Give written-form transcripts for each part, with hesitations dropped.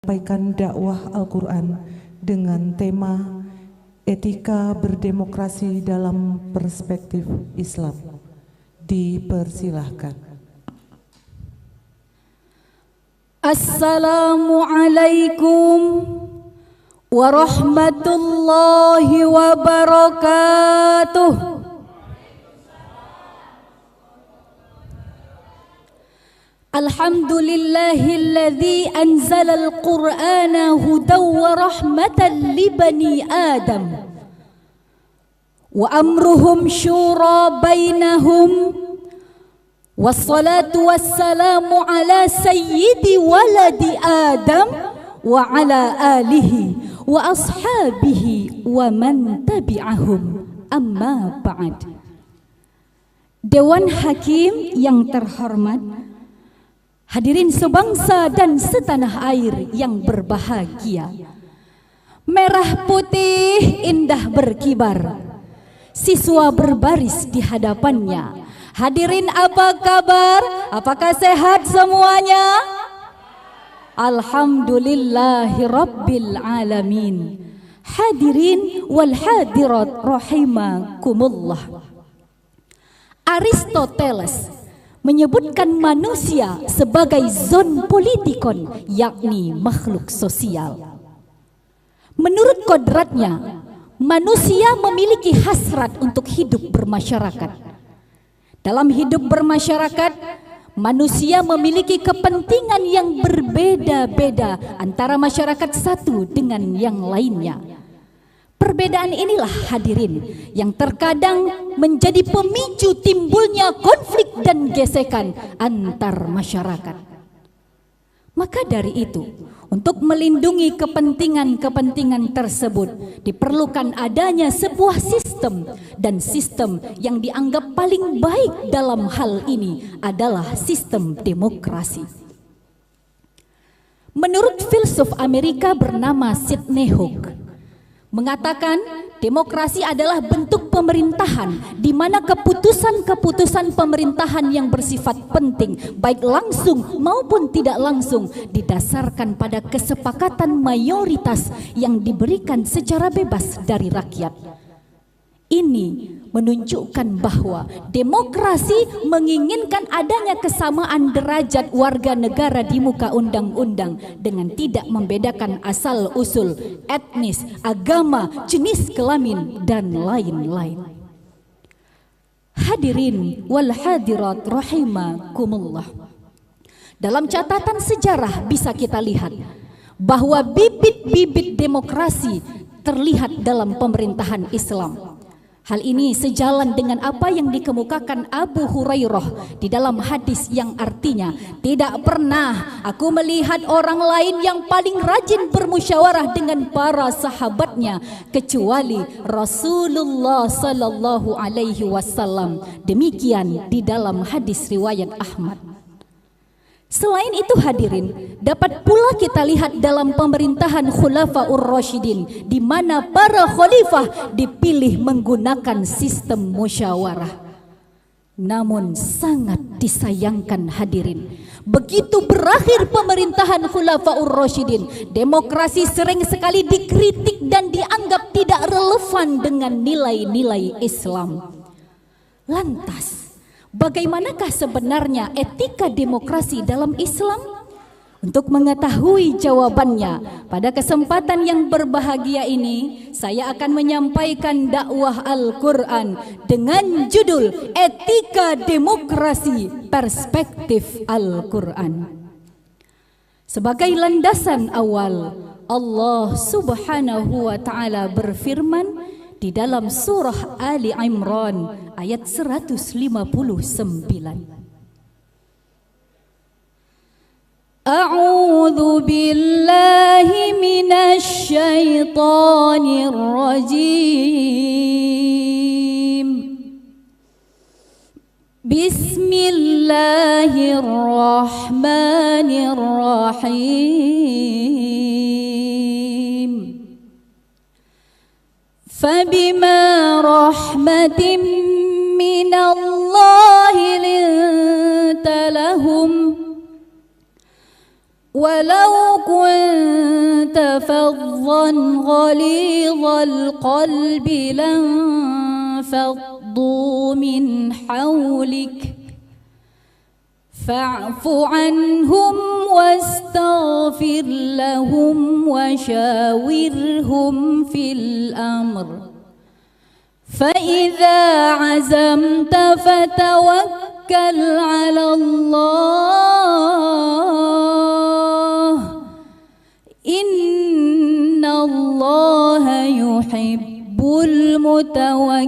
menyampaikan dakwah Al-Quran dengan tema etika berdemokrasi dalam perspektif Islam. Dipersilahkan. Assalamualaikum warahmatullahi wabarakatuh. Alhamdulillahilladzi anzalal Qur'ana hudaw wa rahmatan li bani Adam wa amruhum syura bainahum wassalatu wassalamu ala sayyidi waladi Adam wa ala alihi wa ashabihi wa man tabi'ahum, amma ba'd. Dewan Hakim yang terhormat, hadirin sebangsa dan setanah air yang berbahagia, merah putih indah berkibar, siswa berbaris di hadapannya. Hadirin apa kabar? Apakah sehat semuanya? Alhamdulillahi Rabbil Alamin. Hadirin wal hadirat rahimakumullah. Aristoteles menyebutkan manusia sebagai zon politikon, yakni makhluk sosial. Menurut kodratnya, manusia memiliki hasrat untuk hidup bermasyarakat. Dalam hidup bermasyarakat, manusia memiliki kepentingan yang berbeda-beda antara masyarakat satu dengan yang lainnya. Perbedaan inilah hadirin yang terkadang menjadi pemicu timbulnya konflik dan gesekan antar masyarakat. Maka dari itu, untuk melindungi kepentingan-kepentingan tersebut diperlukan adanya sebuah sistem, dan sistem yang dianggap paling baik dalam hal ini adalah sistem demokrasi. Menurut filsuf Amerika bernama Sidney Hook, mengatakan demokrasi adalah bentuk pemerintahan di mana keputusan-keputusan pemerintahan yang bersifat penting, baik langsung maupun tidak langsung, didasarkan pada kesepakatan mayoritas yang diberikan secara bebas dari rakyat. Ini menunjukkan bahwa demokrasi menginginkan adanya kesamaan derajat warga negara di muka undang-undang dengan tidak membedakan asal-usul, etnis, agama, jenis kelamin, dan lain-lain. Hadirin wal hadirat rahimakumullah. Dalam catatan sejarah bisa kita lihat bahwa bibit-bibit demokrasi terlihat dalam pemerintahan Islam. Hal ini sejalan dengan apa yang dikemukakan Abu Hurairah di dalam hadis yang artinya, tidak pernah aku melihat orang lain yang paling rajin bermusyawarah dengan para sahabatnya kecuali Rasulullah sallallahu alaihi wasallam. Demikian di dalam hadis riwayat Ahmad. Selain itu hadirin, dapat pula kita lihat dalam pemerintahan Khulafaur Rasyidin, di mana para khalifah dipilih menggunakan sistem musyawarah. Namun sangat disayangkan hadirin, begitu berakhir pemerintahan Khulafaur Rasyidin, demokrasi sering sekali dikritik dan dianggap tidak relevan dengan nilai-nilai Islam. Lantas, bagaimanakah sebenarnya etika demokrasi dalam Islam? Untuk mengetahui jawabannya, pada kesempatan yang berbahagia ini, saya akan menyampaikan dakwah Al-Quran dengan judul Etika Demokrasi Perspektif Al-Quran. Sebagai landasan awal, Allah Subhanahu wa Ta'ala berfirman di dalam surah Ali Imran ayat 159. A'udzu billahi minasy syaithanir rajim. Bismillahirrahmanirrahim. فبما رحمة من الله لنت لهم ولو كنت فظا غليظ القلب لانفضوا من حولك فاعف عنهم واستغفر لهم وشاورهم في الأمر فإذا عزمت فتوكل على الله إن الله يحب المتوكلين.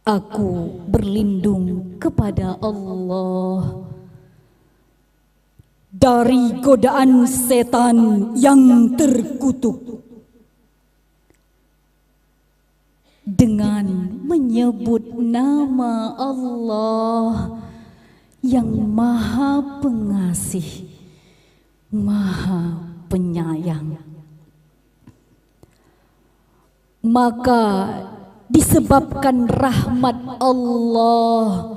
Aku berlindung kepada Allah dari godaan setan yang terkutuk dengan menyebut nama Allah yang Maha Pengasih, Maha Penyayang. Maka disebabkan rahmat Allah,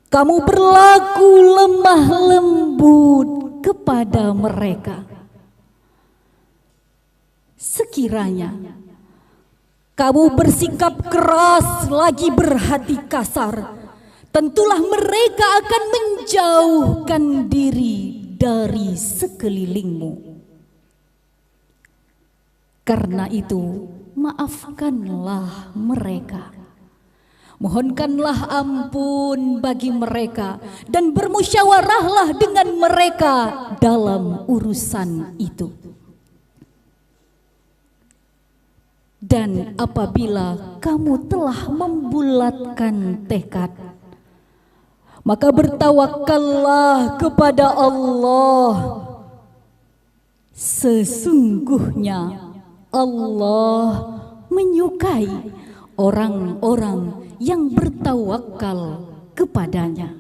kamu berlaku lemah lembut kepada mereka. Sekiranya kamu bersikap keras lagi berhati kasar, tentulah mereka akan menjauhkan diri dari sekelilingmu. Karena itu, maafkanlah mereka. Mohonkanlah ampun bagi mereka dan bermusyawarahlah dengan mereka dalam urusan itu. Dan apabila kamu telah membulatkan tekad, maka bertawakallah kepada Allah. Sesungguhnya Allah menyukai orang-orang yang bertawakal kepadanya.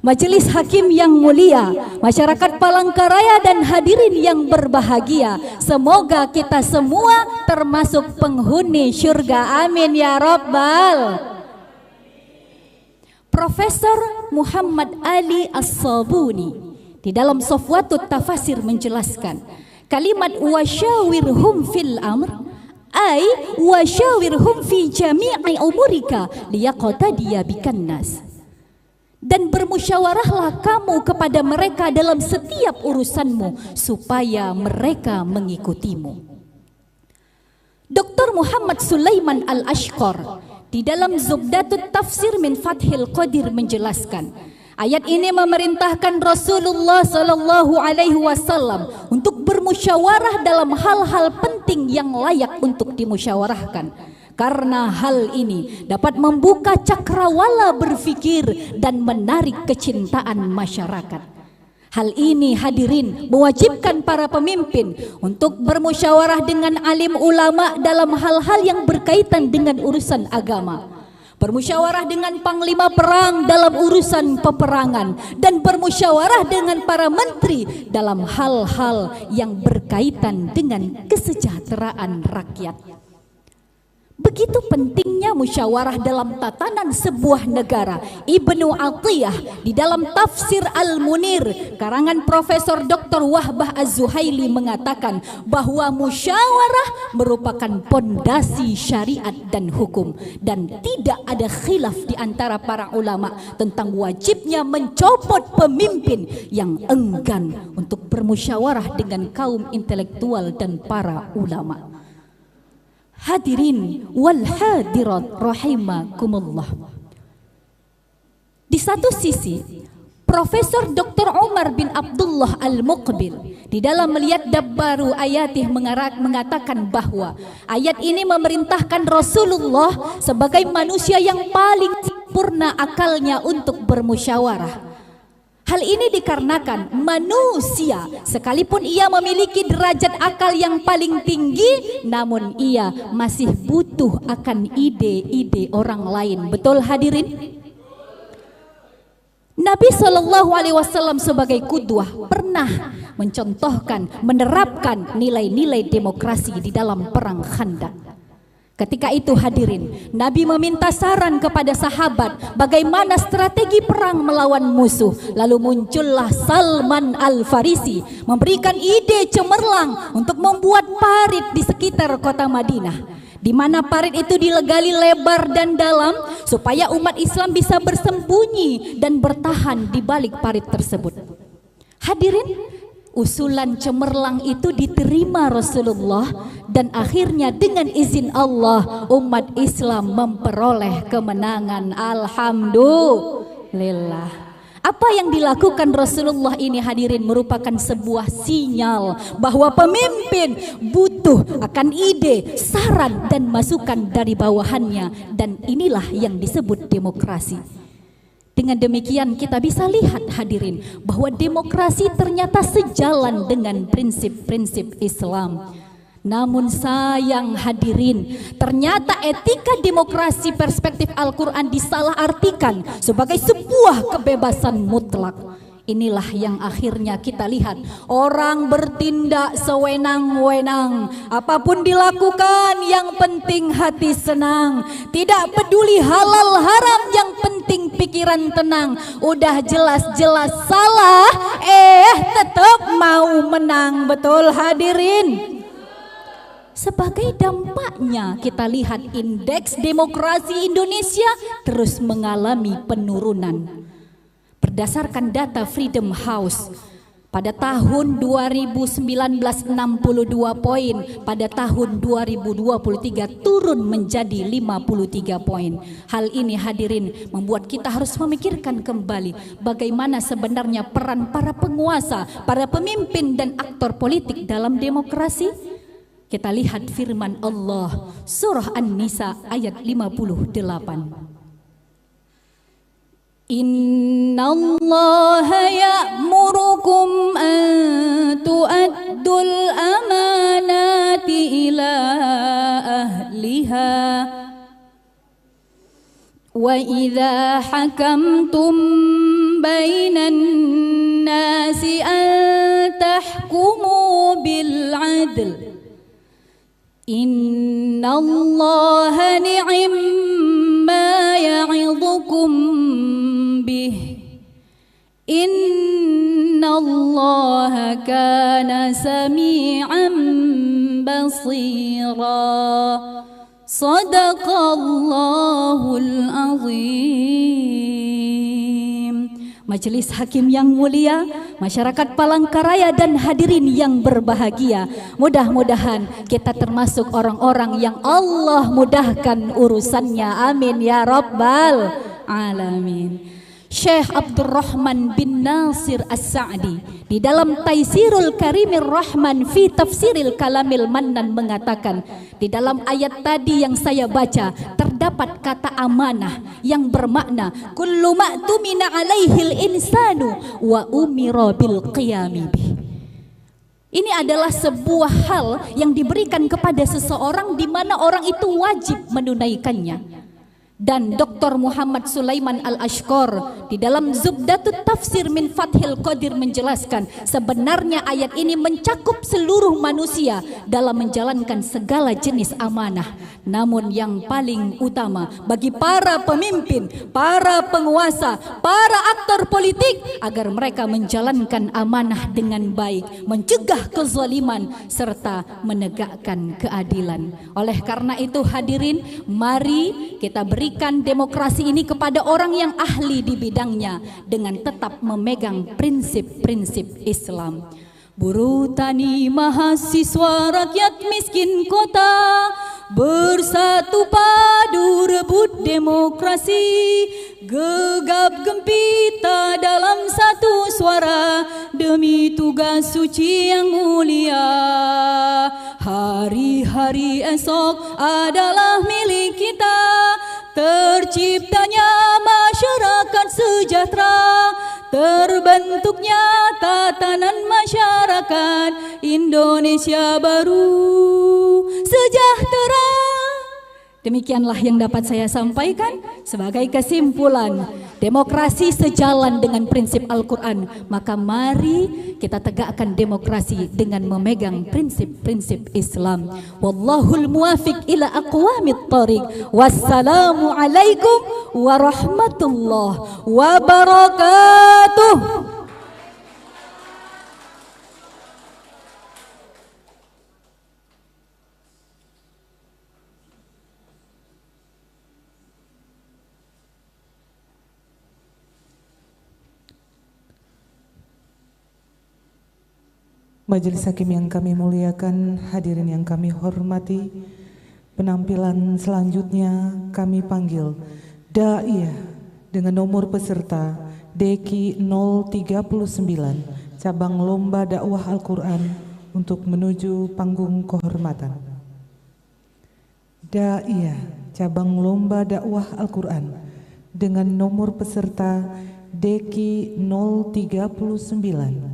Majelis Hakim yang mulia, masyarakat Palangkaraya dan hadirin yang berbahagia, semoga kita semua termasuk penghuni syurga. Amin ya Rabbal. Profesor Muhammad Ali As-Sabuni di dalam Safwatut Tafasir menjelaskan, kalimat wasyawirhum fil amr ay wasyawirhum fi jami'i umurika liyaqtadiya bikan nas. Dan bermusyawarahlah kamu kepada mereka dalam setiap urusanmu supaya mereka mengikutimu. Dr. Muhammad Sulaiman Al-Ashqar di dalam Zubdatut Tafsir min Fathil Qadir menjelaskan, ayat ini memerintahkan Rasulullah Sallallahu Alaihi Wasallam untuk bermusyawarah dalam hal-hal penting yang layak untuk dimusyawarahkan, karena hal ini dapat membuka cakrawala berfikir dan menarik kecintaan masyarakat. Hal ini hadirin mewajibkan para pemimpin untuk bermusyawarah dengan alim ulama dalam hal-hal yang berkaitan dengan urusan agama, bermusyawarah dengan panglima perang dalam urusan peperangan, dan bermusyawarah dengan para menteri dalam hal-hal yang berkaitan dengan kesejahteraan rakyat. Begitu pentingnya musyawarah dalam tatanan sebuah negara. Ibnu Atiyah di dalam Tafsir Al-Munir karangan Profesor Dr. Wahbah Az-Zuhaili mengatakan bahwa musyawarah merupakan pondasi syariat dan hukum, dan tidak ada khilaf di antara para ulama tentang wajibnya mencopot pemimpin yang enggan untuk bermusyawarah dengan kaum intelektual dan para ulama. Hadirin wal hadirat rahimakumullah. Di satu sisi, Profesor Dr. Umar bin Abdullah Al-Muqbil di dalam melihat Dabbaru Ayatih mengatakan bahwa ayat ini memerintahkan Rasulullah sebagai manusia yang paling sempurna akalnya untuk bermusyawarah. Hal ini dikarenakan manusia sekalipun ia memiliki derajat akal yang paling tinggi, namun ia masih butuh akan ide-ide orang lain. Betul hadirin? Nabi SAW sebagai qudwah pernah mencontohkan, menerapkan nilai-nilai demokrasi di dalam perang Khandaq. Ketika itu hadirin, Nabi meminta saran kepada sahabat bagaimana strategi perang melawan musuh. Lalu muncullah Salman Al-Farisi memberikan ide cemerlang untuk membuat parit di sekitar kota Madinah, di mana parit itu dilegali lebar dan dalam supaya umat Islam bisa bersembunyi dan bertahan di balik parit tersebut. Hadirin, usulan cemerlang itu diterima Rasulullah dan akhirnya dengan izin Allah umat Islam memperoleh kemenangan. Alhamdulillah. Apa yang dilakukan Rasulullah ini hadirin merupakan sebuah sinyal bahwa pemimpin butuh akan ide, saran dan masukan dari bawahannya, dan inilah yang disebut demokrasi. Dengan demikian kita bisa lihat hadirin bahwa demokrasi ternyata sejalan dengan prinsip-prinsip Islam. Namun sayang hadirin, ternyata etika demokrasi perspektif Al-Quran disalahartikan sebagai sebuah kebebasan mutlak. Inilah yang akhirnya kita lihat orang bertindak sewenang-wenang, apapun dilakukan yang penting hati senang, tidak peduli halal haram yang penting pikiran tenang. Udah jelas-jelas salah tetap mau menang. Betul hadirin? Sebagai dampaknya kita lihat indeks demokrasi Indonesia terus mengalami penurunan. Berdasarkan data Freedom House, pada tahun 2019 62 poin, pada tahun 2023 turun menjadi 53 poin. Hal ini hadirin membuat kita harus memikirkan kembali bagaimana sebenarnya peran para penguasa, para pemimpin dan aktor politik dalam demokrasi. Kita lihat firman Allah surah An-Nisa ayat 58. Innallaha ya'murukum an tu'addul amanati ila ahliha wa idza hakamtum bainan nasi an tahkumu bil 'adl. Innallaha ni'imma ya'idhukum bih. Innallaha kana sami'an basira. Sadaqallahul azim. Majelis Hakim yang mulia, masyarakat Palangkaraya dan hadirin yang berbahagia, mudah-mudahan kita termasuk orang-orang yang Allah mudahkan urusannya. Amin ya rabbal alamin. Syekh Abdurrahman bin Nasir As-Sa'di di dalam Taisirul Karimir Rahman fi Tafsiril Kalamil Mannan mengatakan, di dalam ayat tadi yang saya baca terdapat kata amanah yang bermakna kullu ma'tumina alaihil insanu wa umira bil qiyami bih. Ini adalah sebuah hal yang diberikan kepada seseorang di mana orang itu wajib menunaikannya. Dan Dr. Muhammad Sulaiman Al-Ashqar di dalam Zubdatut Tafsir min Fathil Qadir menjelaskan sebenarnya ayat ini mencakup seluruh manusia dalam menjalankan segala jenis amanah. Namun yang paling utama bagi para pemimpin, para penguasa, para aktor politik agar mereka menjalankan amanah dengan baik, mencegah kezaliman serta menegakkan keadilan. Oleh karena itu hadirin, mari kita berikan demokrasi ini kepada orang yang ahli di bidangnya dengan tetap memegang prinsip-prinsip Islam. Buruh tani, mahasiswa, rakyat miskin kota bersatu padu rebut demokrasi, gegap gempita dalam satu suara demi tugas suci yang mulia. Hari-hari esok adalah milik kita, terciptanya masyarakat sejahtera, terbentuknya tatanan masyarakat Indonesia baru, sejahtera Demikianlah yang dapat saya sampaikan sebagai kesimpulan. Demokrasi sejalan dengan prinsip Al-Quran, maka mari kita tegakkan demokrasi dengan memegang prinsip-prinsip Islam. Wallahul muwafiq ila aqwamit thariq. Wassalamu alaikum warahmatullahi wabarakatuh. Majelis Hakim yang kami muliakan, hadirin yang kami hormati, penampilan selanjutnya kami panggil Da'iyah dengan nomor peserta Deki 039 cabang lomba dakwah Al-Quran untuk menuju panggung kehormatan. Da'iyah cabang lomba dakwah Al-Quran dengan nomor peserta Deki 039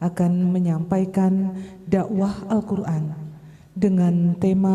akan menyampaikan dakwah Al-Quran dengan tema